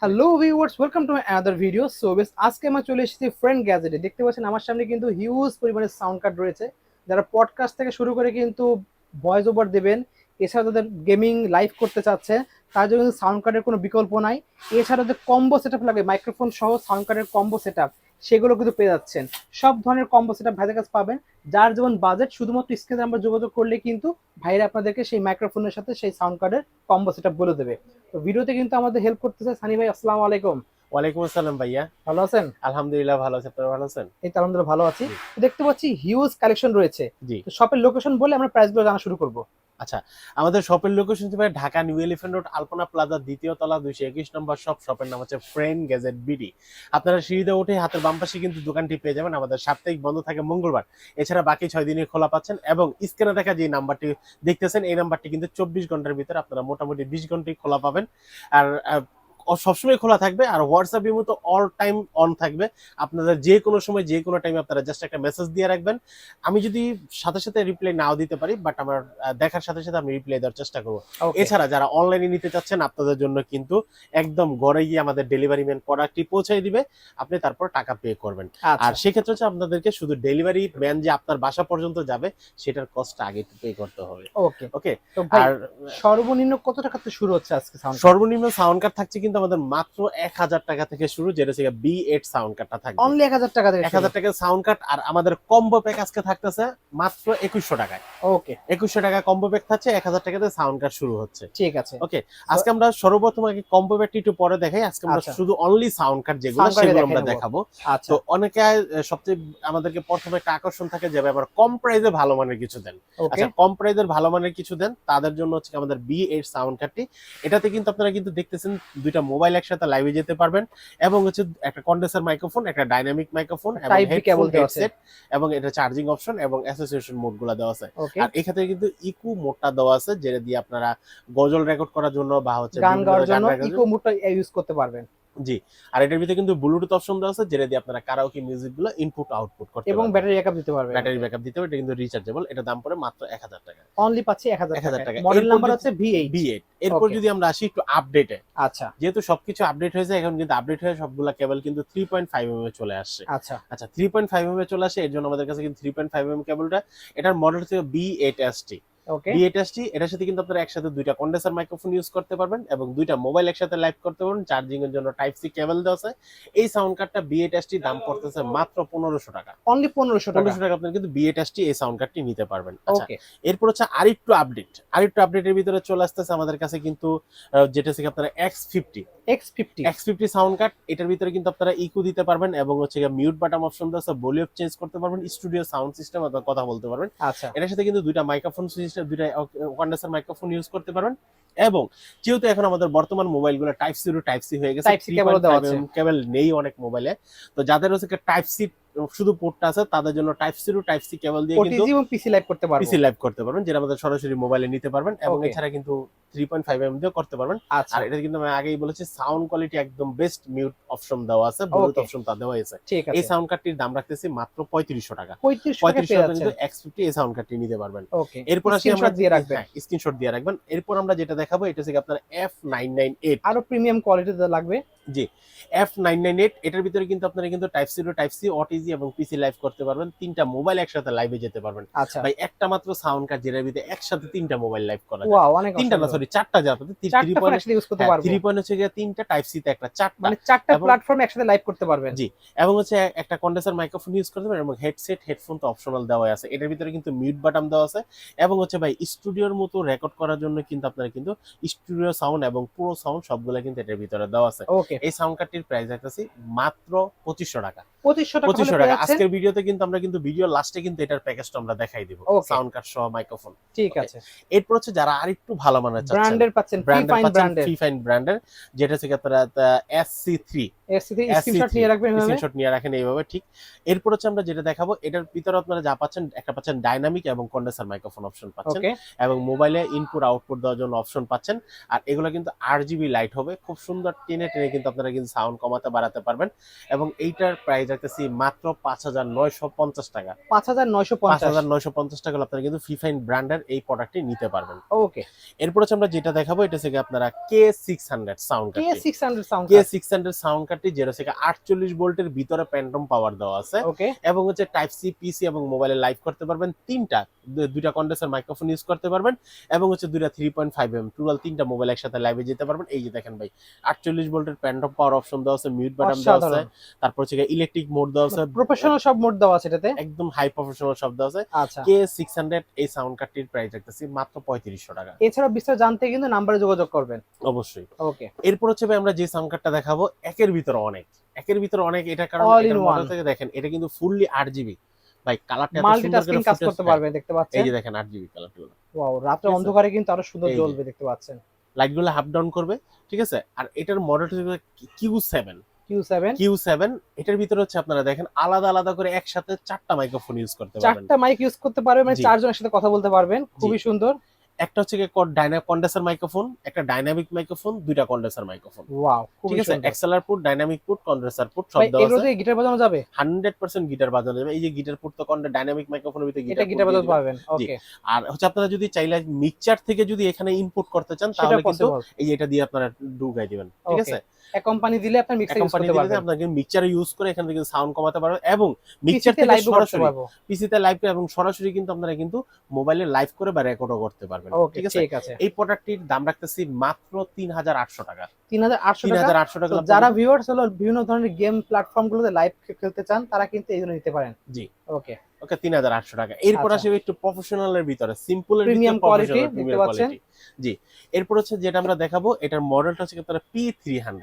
Hello viewers, welcome to my another video. So বেশ, আজকে আমরা চলে এসেছি ফ্রেন্ড গ্যাজেটে। দেখতে পাচ্ছেন আমার সামনে কিন্তু হিউজ পরিমাণে সাউন্ড কার্ড রয়েছে। যারা পডকাস্ট থেকে শুরু করে কিন্তু ভয়েস ওভার দেবেন, এছাড়া যাদের গেমিং লাইভ করতে চাচ্ছে তার জন্য কিন্তু সাউন্ড কার্ডের কোনো বিকল্প নাই। এছাড়া যে কম্বো সেটআপ লাগে, মাইক্রোফোন সহ সাউন্ড কার্ডের কম্বো সেটআপ, সেগুলো কিন্তু পেয়ে যাচ্ছেন। সব ধরনের কম্বো সেটআপ ভাইদের কাছে পাবেন। যার যেমন বাজেট, শুধুমাত্র স্ক্রিনে আমরা যোগাযোগ করলে কিন্তু ভাইরা আপনাদেরকে সেই মাইক্রোফোনের সাথে সেই সাউন্ড কার্ডের কম্বো সেটআপ বলে দেবে। তো ভিডিওতে কিন্তু আমাদের হেল্প করতেছে সানি ভাই। আসসালামু আলাইকুম। ওয়ালাইকুম আসসালাম ভাইয়া। ভালো আছেন? আলহামদুলিল্লাহ ভালো আছি, আপনারা ভালো আছেন? এই তো আলহামদুলিল্লাহ ভালো আছি। জি। তো দেখতে পাচ্ছি হিউজ কালেকশন রয়েছে। জি। তো শপের লোকেশন বলে আমরা প্রাইসগুলো জানা শুরু করব। আচ্ছা, আমাদের শপের লোকেশন হচ্ছে ঢাকা নিউ এলিফ্যান্ট রোড, আলপনা প্লাজা, দ্বিতীয় তলা, 221 নম্বর শপ। শপের নাম হচ্ছে ফ্রেন্ড গ্যাজেট বিডি। আপনারা সিঁড়িতে উঠে হাতের বাম পাশে কিন্তু দোকানটি পেয়ে যাবেন। আমাদের সাপ্তাহিক বন্ধ থাকে মঙ্গলবার, এছাড়া বাকি 6 দিনে খোলা পাচ্ছেন। এবং স্ক্রিনে দেখা যে নাম্বারটি দেখতেছেন, এই নাম্বারটি কিন্তু 24 ঘন্টার ভিতরে আপনারা মোটামুটি 20 ঘন্টায় খোলা পাবেন। আর সবসময় খোলা থাকবে। আর হোয়াটসঅ্যাপ ইমো তো অল টাইম অন থাকবে। আপনাদের যে কোনো সময় যে কোনো টাইমে আপনারা জাস্ট একটা মেসেজ দিয়ে রাখবেন। আমি যদি সাথে সাথে রিপ্লাই নাও দিতে পারি, বাট আমার দেখার সাথে সাথে আমি রিপ্লাই দেওয়ার চেষ্টা করবো। ওকে। এছাড়া যারা অনলাইনে নিতে চাচ্ছেন, আপনাদের জন্য কিন্তু একদম ঘরে গিয়ে আমাদের ডেলিভারি ম্যান প্রোডাক্টটি পৌঁছে দিবে, আপনি তারপর টাকা পে করবেন। আচ্ছা। আর সেক্ষেত্রে হচ্ছে আপনাদেরকে শুধু ডেলিভারি ম্যান যে আপনার বাসা পর্যন্ত যাবে সেটার কস্টটা আগে একটু পে করতে হবে। ওকে। ওকে। তো ভাই, আর সর্বনিম্ন কত টাকা থেকে শুরু হচ্ছে আজকে সাউন্ড? সর্বনিম্ন সাউন্ড কার্ড থাকছে কিন্তু আমাদের মাত্র 1000 টাকা থেকে শুরু, যেটা হচ্ছে B8 সাউন্ড কার্ডটা থাকবে। অনলি 1000 টাকা থেকে 1000 টাকা সাউন্ড কার্ড। আর আমাদের কম্বো প্যাক আজকে থাকতেছে মাত্র 2100 টাকায়। ওকে। 2100 টাকা কম্বো প্যাক থাকছে, 1000 টাকাতে সাউন্ড কার্ড শুরু হচ্ছে। ঠিক আছে। ওকে। আজকে আমরা সর্বপ্রথম আগে কম্বো প্যাকটি একটু পরে দেখাই। আজকে আমরা আচ্ছা, শুধু অনলি সাউন্ড কার্ড যেগুলো সাউন্ড কার্ডে সেগুলো দেখাই আমরা নেব। দেখাবো। আচ্ছা। তো অনেকে সবচেয়ে আমাদেরকে প্রথমে একটা আকর্ষণ থাকে যে আবার কম প্রাইসে ভালো মানের কিছু দেন। ওকে। আচ্ছা, কম প্রাইসের ভালো মানের কিছু দেন, তাদের জন্য হচ্ছে আমাদের B8 সাউন্ড কার্ডটি। এটাতে কিন্তু আপনারা কিন্তু দেখতেছেন দুইটা মোবাইল একসাথে লাইভে যেতে পারবেন, এবং হচ্ছে একটা কন্ডেন্সার মাইক্রোফোন, একটা ডাইনামিক মাইক্রোফোন, এবং টাইপ বি কেবল হেডফোন, দেওয়া আছে। হেডসেট, এবং এটা চার্জিং অপশন এবং অ্যাসোসিয়েশন মোডগুলো দেওয়া আছে। ওকে। আর এখানে কিন্তু ইকো মোডটা দেওয়া আছে, যেটা দিয়ে আপনারা গজল রেকর্ড করার জন্য বা হচ্ছে গান বিভিন্ন গাওয়ার গান জন্য রেকর্ড। ইকো মুডটা ইউজ করতে পারবেন। জি। আর এটার ভিতরে কিন্তু ব্লুটুথ অপশন দেওয়া আছে, যেটা দিয়ে আপনারা কারাওকে মিউজিক গুলো ইনপুট আউটপুট করতে এবং পারবেন। ব্যাটারি ব্যাকআপ দিতে পারবেন। ব্যাটারি ব্যাকআপ দিতে হবে। এটা কিন্তু রিচার্জেবল। এটা দাম পড়ে মাত্র 1000 টাকা। অনলি পাচ্ছি 1000 1000 টাকায়। টাকা। মডেল এরপর নাম্বার যদি হচ্ছে V8। B8, এরপর ওকে। যদি আমরা আসি একটু আপডেটে, আচ্ছা। যেহেতু সবকিছু আপডেট হয়েছে, এখন কিন্তু আপডেট হয়ে সবগুলা কেবল কিন্তু 3.5 mm এ চলে আসছে। আচ্ছা। আচ্ছা, 3.5 mm এ চলে আসে, এর জন্য আমাদের কাছে কিন্তু 3.5 mm কেবলটা, এটার মডেল হচ্ছে B8ST। ওকে। B8ST, এটার সাথে কিন্তু আপনারা একসাথে দুইটা কন্ডেন্সার মাইক্রোফোন ইউজ করতে পারবেন, এবং দুইটা মোবাইল একসাথে লাইভ করতে পারবেন। চার্জিং এর জন্য টাইপ সি কেবল দেওয়া আছে। এই সাউন্ড কার্ডটা B8ST দাম পড়তেছে মাত্র 1500 টাকা। অনলি 1500 টাকা। 1500 টাকা আপনারা কিন্তু B8ST এই সাউন্ড কার্ডটি নিতে পারবেন। আচ্ছা, ওকে। এরপর হচ্ছে আরেকটু আপডেটের ভিতরে চলে আসতেছে আমাদের কাছে কিন্তু যেটা হচ্ছে আপনারা X50 X50। X50 sound card. এটার ভিতরে কিন্তু আপনারা ইকো দিতে পারবেন, এবং হচ্ছে মিউট বাটন অপশন দেওয়া আছে, ভলিউম চেঞ্জ করতে পারবেন, স্টুডিও সাউন্ড সিস্টেম অথবা কথা বলতে পারবেন। আচ্ছা। এটার সাথে কিন্তু দুইটা মাইক্রোফোন সিস্টেম, দুইটা কন্ডেন্সার মাইক্রোফোন ইউজ করতে পারবেন। এবং যেহেতু এখন আমাদের বর্তমান মোবাইলগুলো type C to type C হয়ে গেছে, টাইপ সি কেবল দেওয়া আছে। 3.5 mm কেবল নেই অনেক মোবাইলে। তো যাদের হচ্ছে টাইপ সি শুধু পোর্টটা আছে, তাদের জন্য type C to type C cable দিয়ে কিন্তু ওটিজি এবং পিসি লাইভ করতে পারবো। পিসি লাইভ করতে পারবেন, যেটা আমাদের সরাসরি মোবাইলে নিতে পারবেন। এবং ওকে। এছাড়া কিন্তু 3.5 mm দিয়েও করতে পারবেন। আচ্ছা। আর এটা কিন্তু আমি আগেই বলেছি, সাউন্ড কোয়ালিটি একদম বেস্ট, মিউট অপশন দেওয়া আছে, ব্লুটুথ ওকে। অপশন তা দেওয়া আছে। ঠিক এই আছে। সাউন্ড কার্ডটির দাম রাখতেছি মাত্র 3500 টাকা। 3500 টাকা 3500 পেয়ে টাকা যাচ্ছেন। কিন্তু X50 এই সাউন্ড কার্ডটি নিতে পারবেন। ওকে। এরপর আসি আমরা, স্ক্রিনশট দিয়ে রাখবেন। হ্যাঁ, স্ক্রিনশট দিয়ে রাখবেন। এরপর আমরা যেটা দেখাবো, এটা হচ্ছে আপনার F998। আরো প্রিমিয়াম কোয়ালিটিতে লাগবে। জি, F998। এটার ভিতরে কিন্তু আপনারা কিন্তু type C to type C, OTG এবং পিসি লাইভ করতে পারবেন। তিনটা মোবাইল একসাথে লাইভে যেতে পারবেন। আচ্ছা। ভাই, একটা মাত্র সাউন্ড কার্ড যেটার ভিতরে একসাথে তিনটা মোবাইল লাইভ করা যায়। ওয়াও, অনেক তিনটা না, অসাধারণ। সরি, চারটা যাবে। 3 চারটা ফোন পয়েন্ট, একসাথে ইউজ করতে হ্যাঁ, পারবো। 3 পয়েন্ট হচ্ছে গিয়ে তিনটা, টাইপ সি তে একটা, চারটা। মানে চারটা এবং প্ল্যাটফর্মে একসাথে লাইভ করতে পারবেন। জি, এবং হচ্ছে একটা কন্ডেন্সার মাইক্রোফোন ইউজ করতে পারবেন, এবং হেডসেট, হেডফোন তো অপশনাল দেওয়া আছে। এটার ভিতরে কিন্তু মিউট বাটন দেওয়া আছে। এবং হচ্ছে ভাই, স্টুডিওর মতো রেকর্ড করার জন্য কিন্তু আপনারা কিন্তু স্টুডিও সাউন্ড এবং পুরো সাউন্ড সবগুলো কিন্তু এটার ভিতরে দেওয়া আছে। ওকে। এই সাউন্ড কার্ডটির প্রাইস রাখতেছি মাত্র 2500 টাকা। 2500 টাকা হলে 2500 পেয়ে টাকা। যাচ্ছেন। আজকের ভিডিওতে কিন্তু আমরা কিন্তু ভিডিও লাস্টে কিন্তু এটার প্যাকেজটা আমরা দেখাই দিব, ওকে। সাউন্ড কার্ড সহ মাইক্রোফোন। ঠিক ওকে। আছে। এরপর হচ্ছে যারা আরেকটু ভালো মানের চাচ্ছেন, ব্র্যান্ডের পাচ্ছেন, ফ্রি ব্র্যান্ডের ফাইন পাচ্ছেন, ব্র্যান্ডের। ফ্রি ফাইন ব্র্যান্ডের, যেটা হচ্ছে আপনারা SC3। এসসি স্ক্রিনশট নিয়ে রাখবেন এভাবে। স্ক্রিনশট নিয়ে রাখেন এইভাবে, ঠিক। এরপর হচ্ছে আমরা যেটা দেখাবো, এটার ভিতরে আপনারা যা পাচ্ছেন, একটা পাচ্ছেন ডাইনামিক এবং কন্ডেন্সার মাইক্রোফোন অপশন পাচ্ছেন, ওকে। এবং মোবাইলে ইনপুট আউটপুট দেওয়ার জন্য অপশন পাচ্ছেন। আর এগুলো কিন্তু RGB লাইট হবে, খুব সুন্দর টেনে টেনে কিন্তু আপনারা কিন্তু সাউন্ড কমাতে বাড়াতে পারবেন। এবং এইটার প্রাইস রাখতেছি মাত্র 5,950 টাকা। 5,950 5,950 টাকা আপনারা কিন্তু ফিফাইন ব্র্যান্ডের এই প্রোডাক্টটি নিতে পারবেন। ওকে। এরপর হচ্ছে আমরা যেটা দেখাবো এটা হচ্ছে আপনারা K600 sound card. K600 sound card. K600 sound কার্ডটি যেটা হচ্ছে 48 ভোল্টের ভিতরে প্যান্টম পাওয়ার দেওয়া আছে ওকে। এবং হচ্ছে টাইপ সি, পিসি এবং মোবাইলে লাইভ করতে পারবেন। দুইটা কন্ডেন্সার মাইক্রোফোন ইউজ করতে পারবেন এবং হচ্ছে দুইটা 3.5 mm টোটাল তিনটা মোবাইল একসাথে লাইভে যেতে পারবেন। এই যে দেখেন ভাই 48 ভোল্টের প্যান্টম পাওয়ার অপশন দেওয়া আছে, মিউট বাটন দেওয়া আছে, তারপর হচ্ছে ইলেকট্রিক মোড দেওয়া আছে, প্রফেশনাল সব মোড দেওয়া আছে এটাতে, একদম হাই প্রফেশনাল সব দেওয়া আছে। আচ্ছা। K600 এই সাউন্ড কার্ডটির প্রাইস রাখতেছি মাত্র 3500 টাকা। এছাড়া বিস্তারিত জানতে কিন্তু নম্বরে যোগাযোগ করবেন অবশ্যই। ওকে। এরপর হচ্ছে ভাই আমরা যে সাউন্ড কার্ডটা দেখাবো একের ভিতরে অনেক এটা কারণ এটার মডেল থেকে দেখেন এটা কিন্তু ফুললি 8GB ভাই, কালারটা এত সুন্দর মাল্টিটাস্কিং কাজ করতে পারবেন, দেখতে পাচ্ছেন এই যে দেখেন 8GB কালারগুলো। ওয়াও, রাতের অন্ধকারে কিন্তু আরো সুন্দর জ্বলবে, দেখতে পাচ্ছেন লাইটগুলো হাফ ডাউন করবে, ঠিক আছে। আর এটার মডেলটা হচ্ছে Q7 এটার ভিতরে হচ্ছে আপনারা দেখেন আলাদা করে একসাথে 4টা মাইক্রোফোন ইউজ করতে পারবেন, 4টা মাইক ইউজ করতে পারবেন, মানে 4 জনের সাথে কথা বলতে পারবেন, খুবই সুন্দর। একটা হচ্ছে কন্ডেন্সার মাইক্রোফোন, একটা ডাইনামিক মাইক্রোফোন, দুইটা কন্ডেন্সার মাইক্রোফোন। ওয়াও, ঠিক আছে, XLR put, dynamic put, condenser put সব দেওয়া আছে। এগুলোতে গিটার বাজানো যাবে 100% গিটার বাজানো যাবে। এই যে গিটার পুট তো ডাইনামিক মাইক্রোফোনের ভিতরে গিটার বাজাতে পারবেন। ওকে। আর হচ্ছে আপনারা যদি চাইলে মিক্সচার থেকে যদি এখানে ইনপুট করতে চান তাহলে কিন্তু এই যে এটা দিয়ে আপনারা ঢুকাই দিবেন, ঠিক আছে। এক কোম্পানি দিলে আপনি মিক্সার ইউজ করতে পারবেন, আপনারা মিক্সচার ইউজ করে এখান থেকে সাউন্ড কমাতে পারবেন এবং মিক্সচার থেকে সরাসরি পিসিতে লাইভ করে এবং সরাসরি কিন্তু আপনারা কিন্তু মোবাইলে লাইভ করে বা রেকর্ডও করতে পারবেন, ঠিক আছে। এই প্রোডাক্টটির দাম রাখতেছি মাত্র 3,800 টাকা। 3,800 টাকা। যারা ভিউয়ার্স হলো বিভিন্ন ধরনের গেম প্ল্যাটফর্মগুলোতে লাইভ খেলতে চান তারা কিন্তু এইগুলো নিতে পারেন। জি ওকে। 3,800 টাকা। এরপর আসবে একটু প্রফেশনালের ভিতরে, সিম্পলের ভিতরে প্রিমিয়াম কোয়ালিটি, দেখতে পাচ্ছেন। জি, এরপর হচ্ছে যেটা আমরা দেখাবো এটার মডেলটা হচ্ছে আপনারা P300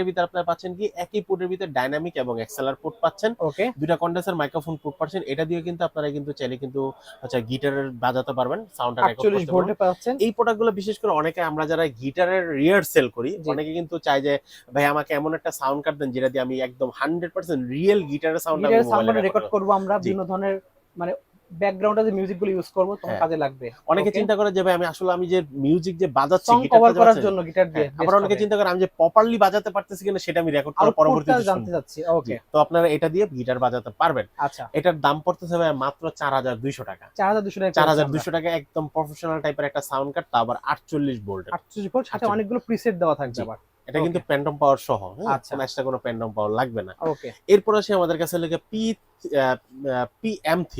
এর ভিতরে আপনারা পাচ্ছেন কি একই পোর্টের ভিতরে ডাইনামিক এবং এক্সএলআর পোর্ট পাচ্ছেন, ওকে, দুইটা কন্ডেন্সার মাইক্রোফোন পোর্ট পাচ্ছেন। এটা দিয়ে কিন্তু আপনারা কিন্তু চাইলে কিন্তু হচ্ছে গিটারের বাজাতে পারবেন, সাউন্ডটা রেকর্ড করতে পারবেন। পাচ্ছেন। এই প্রোডাক্টগুলো বিশেষ করে অনেকে আমরা যারা গিটারের রিহার্সাল করি অনেকে কিন্তু চাই যে ভাই আমাকে এমন একটা সাউন্ড কার্ড দেন যেটা দিয়ে আমি একদম 100% রিয়েল গিটারের সাউন্ড রেকর্ড করব, আমরা বিভিন্ন ধরনের মানে ব্যাকগ্রাউন্ডে যে মিউজিকগুলো ইউজ করব তখন কাজে লাগবে। অনেকে চিন্তা করে যে ভাই আমি আসলে আমি যে মিউজিক যে বাজাচ্ছি গিটার কভার করার জন্য গিটার দিয়ে, আবার অনেকে চিন্তা করে আমি যে প্রপারলি বাজাতে পারতেছি কিনা সেটা আমি রেকর্ড করার পরবর্তীতে জানতে যাচ্ছি। ওকে, তো আপনারা এটা দিয়ে গিটার বাজাতে পারবেন। আচ্ছা, এটার দাম পড়তেছে ভাই মাত্র 4,200 টাকা। 4,200 টাকা একদম প্রফেশনাল টাইপের একটা সাউন্ড কার্ড, তা আবার 48 ভোল্ট, 48 ভোল্ট, সাথে অনেকগুলো প্রিসেট দেওয়া থাকবে আবার। এটা কিন্তু প্যান্টম পাওয়ার সহ, আচ্ছা, এক্সট্রা কোনো প্যান্টম পাওয়ার লাগবে না। ওকে। এরপর আসে আমাদের কাছে লাগে PM3।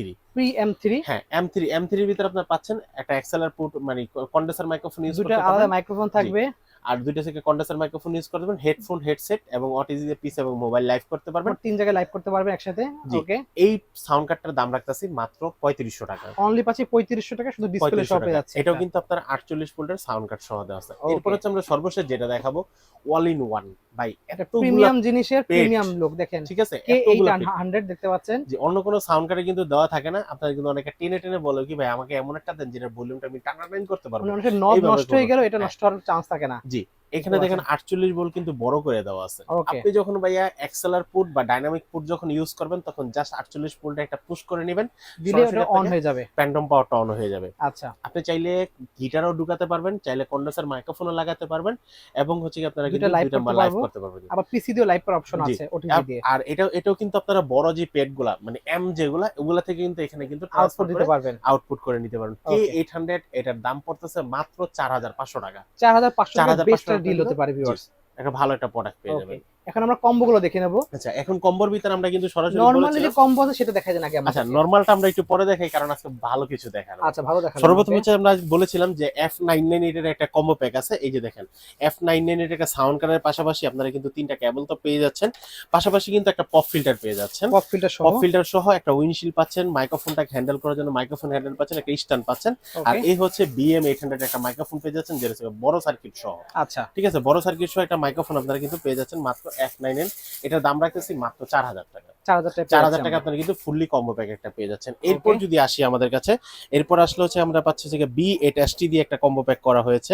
হ্যাঁ, M3 এর ভিতরে আপনারা পাচ্ছেন একটা এক্সএলআর পোর্ট, মানে কন্ডেন্সার মাইক্রোফোন ইউজ করতে পারবেন, দুটো আলাদা মাইক্রোফোন থাকবে আর দুইটা থেকে কন্ডেন্সার মাইক্রোফোন ইউজ করতে পারবেন, হেডফোন, হেডসেট এবং অটিজি দিয়ে পিসি এবং মোবাইল লাইভ করতে পারবেন, তিন জায়গায় লাইভ করতে পারবেন একসাথে। ওকে। এই সাউন্ড কার্ডটার দাম রাখতেছি মাত্র 3500 টাকা। অনলি পাচ্ছি 3500 টাকা, শুধু ডিসপ্লে সহ পেয়ে যাচ্ছে। এটাও কিন্তু আপনার 48 ভোল্টের সাউন্ড কার্ড সহ দেওয়া আছে। এরপর হচ্ছে আমরা সর্বশেষ যেটা দেখাবো অল ইন ওয়ান, ভাই এটা প্রিমিয়াম জিনিসের প্রিমিয়াম লুক দেখেন, ঠিক আছে। K800 দেখতে পাচ্ছেন, যে অন্য কোনো সাউন্ড কার্ডে কিন্তু দেওয়া থাকে না। আপনারা কিন্তু অনেকে টেনে বলে কি ভাই আমাকে এমন একটা দেন যেটা ভলিউমটা আমি টানাটানি করতে পারবো, অনেকের নব নষ্ট হয়ে গেল, এটা নষ্ট হওয়ার চান্স থাকে না। জি, এখানে দেখেন 48 ভোল্ট কিন্তু বড় করে দেওয়া আছে। আপনি যখন ভাইয়া এক্সএলআর পুট বা ডাইনামিক পুট যখন ইউজ করবেন তখন জাস্ট 48 ভোল্টে একটা পুশ করে নেবেন, দিলে এটা অন হয়ে যাবে, প্যান্টম পাওয়ারটা অন হয়ে যাবে। আচ্ছা, আপনি চাইলে গিটারও ঢুকাতে পারবেন, চাইলে কন্ডেন্সার মাইক্রোফোনও লাগাতে পারবেন এবং হচ্ছে কি আপনারা কিন্তু দুইটা লাইভ করতে পারবেন। আবার পিসি দিয়েও লাইভ করার অপশন আছে ওটিজি দিয়ে। আর এটাও কিন্তু আপনারা বড় যে পেডগুলা মানে এম যেগুলা ওগুলা থেকে কিন্তু এখানে কিন্তু আউটপুট দিতে পারবেন, আউটপুট করে নিতে পারবেন। K800 এটার দাম পড়তেছে মাত্র 4,500 টাকা। 4,500 টাকা বেস্ট ডিল হতে পারে ভিউয়ার্স, একটা ভালো একটা প্রোডাক্ট পেয়ে যাবেন। এখন আমরা কম্বোগুলো দেখে নেব। আচ্ছা, এখন কম্বোর ভিতরে আমরা কিন্তু সরাসরি নরমালি যে কম্বো আছে সেটা দেখা যায় নাকি আমরা? আচ্ছা, নরমালটা আমরা একটু পরে দেখাই কারণ আজকে ভালো কিছু দেখানো। আচ্ছা, ভালো দেখানো। সর্বপ্রথম হচ্ছে আমরা বলেছিলাম যে F998 এর একটা কম্বো প্যাক আছে। এই যে দেখেন F998 এর একটা সাউন্ড কার্ডের পাশাপাশি আপনারা কিন্তু তিনটা কেবল তো পেয়ে যাচ্ছেন, পাশাপাশি কিন্তু একটা পপ ফিল্টার পেয়ে যাচ্ছেন। পপ ফিল্টার সহ একটা উইন্ডশিল্ড পাচ্ছেন, মাইক্রোফোনটাকে হ্যান্ডেল করার জন্য মাইক্রোফোন হ্যান্ডেল পাচ্ছেন, একটা স্ট্যান্ড পাচ্ছেন, আর এই হচ্ছে BM800 একটা মাইক্রোফোন পেয়ে যাচ্ছেন যেটা হচ্ছে বড় সার্কিট সহ। আচ্ছা, ঠিক আছে, বড় সার্কিট সহ একটা মাইক্রোফোন আপনারা কিন্তু পেয়ে যাচ্ছেন মাত্র F998। এটার দাম রাখতেছি মাত্র 4,000 টাকা। 4,000 টাকা আপনারা কিন্তু ফুললি কম্বো প্যাক একটা পেয়ে যাচ্ছেন। এরপর যদি আসি আমাদের কাছে, এরপর আসলে হচ্ছে আমরা পাচ্ছি যে B8ST দিয়ে একটা কম্বো প্যাক করা হয়েছে।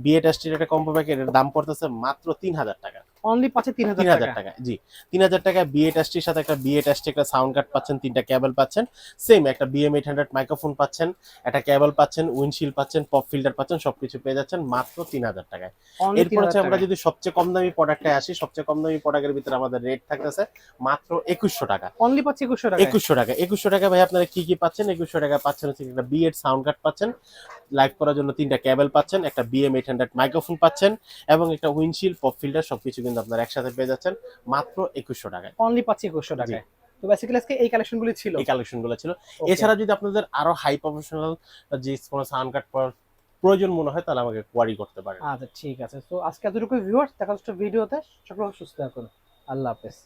B8ST এর একটা কম্বো প্যাক, এর দাম পড়তেছে মাত্র 3,000 টাকা। অনলি পাচ্ছে 3000 3000 টাকা। টাকা, জি 3000 টাকায় BA-র সাথে একটা BA-র একটা সাউন্ড কার্ড পাচ্ছেন, 3টা কেবল পাচ্ছেন, সেম একটা BM800 মাইক্রোফোন পাচ্ছেন, একটা কেবল পাচ্ছেন, উইন্ডশিল্ড পাচ্ছেন, পপ ফিল্টার পাচ্ছেন, সবকিছু পেয়ে যাচ্ছেন মাত্র 3000 টাকায়। অনলি এরপর 3000 হচ্ছে আমরা টাকায়। যদি সবচেয়ে কম দামি প্রোডাক্টে আসি, সবচেয়ে কম দামি প্রোডাক্টের ভিতরে আমাদের রেট থাকতেছে মাত্র 2100 টাকা। অনলি পাচ্ছে 2100 টাকায়। 2100 টাকা ভাই আপনারা কি কি পাচ্ছেন? 2100 টাকা পাচ্ছেন হচ্ছে একটা BA-র সাউন্ড কার্ড পাচ্ছেন, লাইভ করার জন্য 3টা কেবল পাচ্ছেন, একটা BM800 মাইক্রোফোন পাচ্ছেন এবং একটা উইন্ডশিল্ড, পপ ফিল্টার সবকিছু কিন্তু আপনারা একসাথে পেয়ে যাচ্ছেন মাত্র 2100 টাকায়। অনলি পাচ্ছে 2100 জি, টাকায়। তো বেসিক্যালি আজকে এই কালেকশনগুলি ছিল। এই কালেকশন গুলো ছিল। ওকে। এছাড়া যদি আপনাদের আরো হাই প্রফেশনাল যে কোনো সাউন্ড কার্ড প্রয়োজন মনে হয় তাহলে আমাকে কোয়ারি করতে পারেন। আচ্ছা ঠিক আছে। তো আজকে এতটুকু ভিউয়ার্স, দেখা হচ্ছে ভিডিওতে। সকলে সুস্থ থাকুন। আল্লাহ হাফেজ।